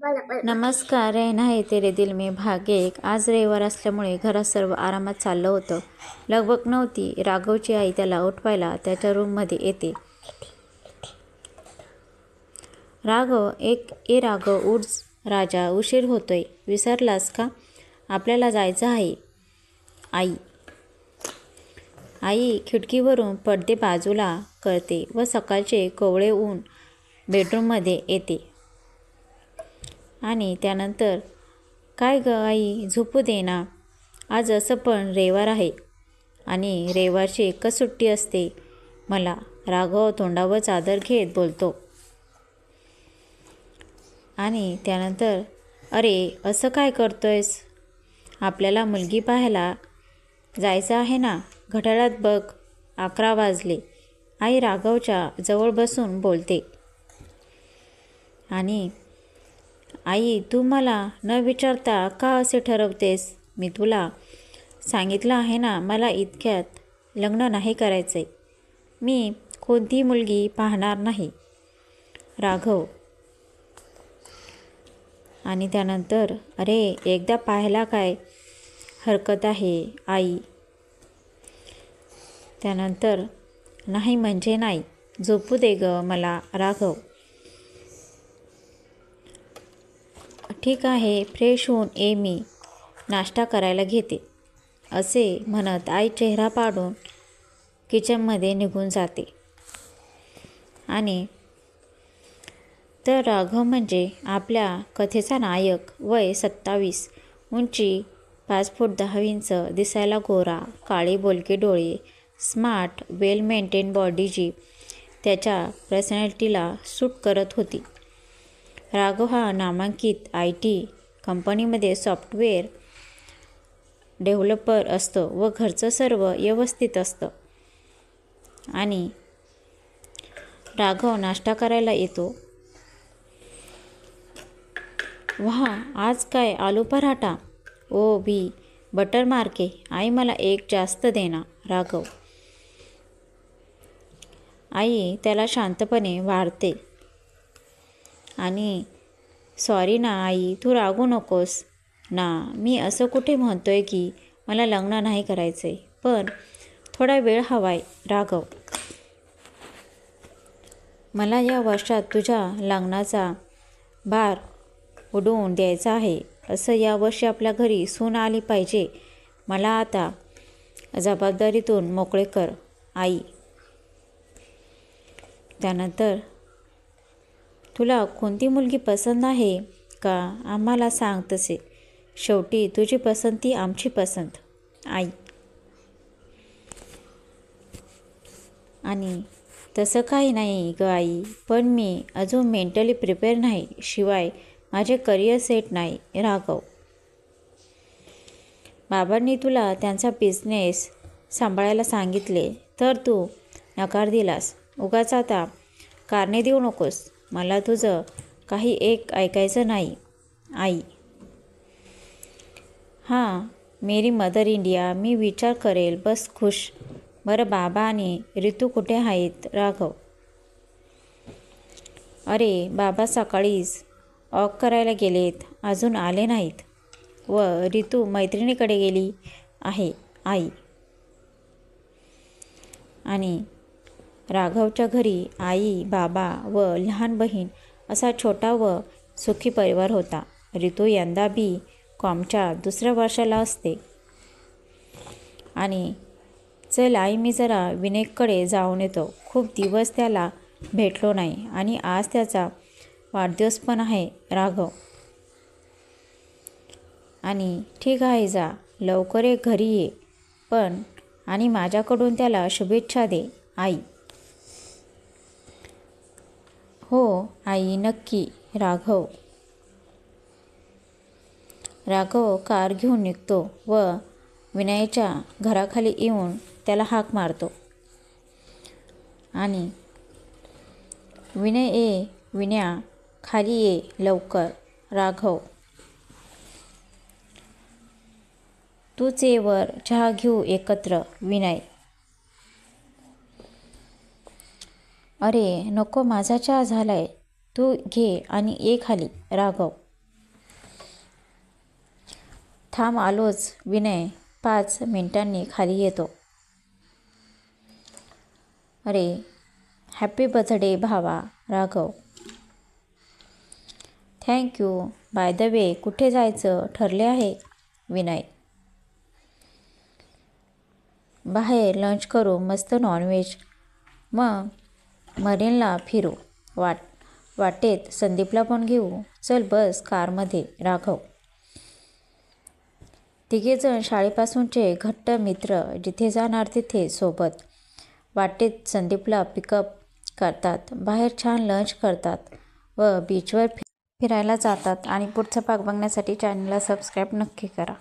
नमस्कार, रहना है तेरे दिल में भाग 1. आज रविवार असल्यामुळे घरात सर्व आरामात चाललं होतं. लगबग नव्हती. राघवची आई त्याला उठवायला त्याच्या रूममध्ये येते. राघव, राघव, उठ राजा, उशीर होतोय. विसरलास का? आपल्याला जायचं आहे. आई खिडकीवरून पडदे बाजूला करते व सकाळचे कोवळे ऊन बेडरूममध्ये येते. आणि त्यानंतर, काय ग आई, झोपू दे ना. आज असं पण रविवार आहे आणि रविवारची एकच सुट्टी असते मला. राघव तोंडावर चादर घेत बोलतो. आणि त्यानंतर, अरे असं काय करतोयस? आपल्याला मुलगी पाहायला जायचं आहे ना. घड्याळात बघ, 11 वाजले. आई राघवच्या जवळ बसून बोलते. आणि आई, तू मला न विचारता का असे ठरवतेस? मी तुला सांगितलं आहे ना, मला इतक्यात लग्न नाही करायचंय. मी कोणतीही मुलगी पाहणार नाही. राघव. आणि त्यानंतर, अरे एकदा पाहायला काय हरकत आहे आई. त्यानंतर, नाही म्हणजे नाही. झोपू दे ग मला. राघव. ठीक आहे, फ्रेश होऊन ये, मी नाश्ता करायला घेते. असे म्हणत आई चेहरा पाडून किचनमध्ये निघून जाते. आणि तर राघव म्हणजे आपल्या कथेचा नायक. वय 27, उंची 5 फूट 10 इंच, दिसायला गोरा, काळे बोलके डोळे, स्मार्ट, वेल मेंटेन बॉडी जी त्याच्या पर्सनॅलिटीला सूट करत होती. राघव हा नामांकित IT कंपनीमध्ये सॉफ्टवेअर डेव्हलपर असतो व घरचं सर्व व्यवस्थित असतं. आणि राघव नाश्ता करायला येतो. वाह, आज काय आलू पराठा. ओ बी बटर मार्के. आई मला एक जास्त दे ना. राघव. आई त्याला शांतपणे वाढते. आणि सॉरी ना आई, तू रागू नकोस ना. मी असं कुठे म्हणतोय की मला लग्न नाही करायचंय, पण थोडा वेळ हवाय. राघव. मला या वर्षात तुझ्या लग्नाचा भार उडवून द्यायचा आहे. असं यावर्षी आपल्या घरी सून आली पाहिजे. मला आता जबाबदारीतून मोकळे कर. आई. त्यानंतर, तुला कोणती मुलगी पसंत आहे का? आम्हाला सांग तसे. शेवटी तुझी पसंती आमची पसंत. आई. आणि तसं काही नाही ग आई, पण मी अजून मेंटली प्रिपेअर नाही. शिवाय माझे करिअर सेट नाही. राघव. बाबांनी तुला त्यांचा बिझनेस सांभाळायला सांगितले तर तू नकार दिलास. उगाच आता कारणे देऊ नकोस. मला तुझं काही एक ऐकायचं नाही. आई. हां, मेरी मदर इंडिया, मी विचार करेल. बस खुश. बरं, बाबा आणि ऋतू कुठे आहेत? राघव. अरे बाबा सकाळीच वॉक करायला गेलेत, अजून आले नाहीत. व ऋतू मैत्रिणीकडे गेली आहे. आई. आणि राघवच्या घरी आई, बाबा व लहान बहीण असा छोटा व सुखी परिवार होता. ऋतू यंदा B.Com.च्या 2ऱ्या वर्षाला असते. आणि चल आई, मी जरा विनायककडे जाऊन येतो. खूप दिवस त्याला भेटलो नाही आणि आज त्याचा वाढदिवस पण आहे. राघव. आणि ठीक आहे, जा लवकर ये, घरी ये पण, आणि माझ्याकडून त्याला शुभेच्छा दे. आई. हो आई, नक्की. राघव. राघव कार घेऊन निघतो व विनयच्या घराखाली येऊन त्याला हाक मारतो. आणि विनय, विनया, खाली ये लवकर. राघव. तूच ये वर, चहा घेऊ एकत्र. विनय. अरे नको, माझा चहा झालाय. तू घे आणि ये खाली. राघव. थांब आलोच. विनय 5 मिनिटांनी खाली येतो. अरे हॅपी बर्थडे भावा. Raghav. Thank you. By the way कुठे जायचं ठरले आहे? विनय. बाहेर लंच करू, मस्त नॉनव्हेज. मग मरीनला फिरू. वाटेत संदीपला पण घेऊ. चल बस कारमध्ये. राघव. तिघेजण शाळेपासूनचे घट्ट मित्र. जिथे जाणार तिथे सोबत. वाटेत संदीपला पिकअप करतात. बाहेर छान लंच करतात व बीचवर फिरायला जातात. आणि पुढचा भाग बघण्यासाठी चॅनलला सबस्क्राईब नक्की करा.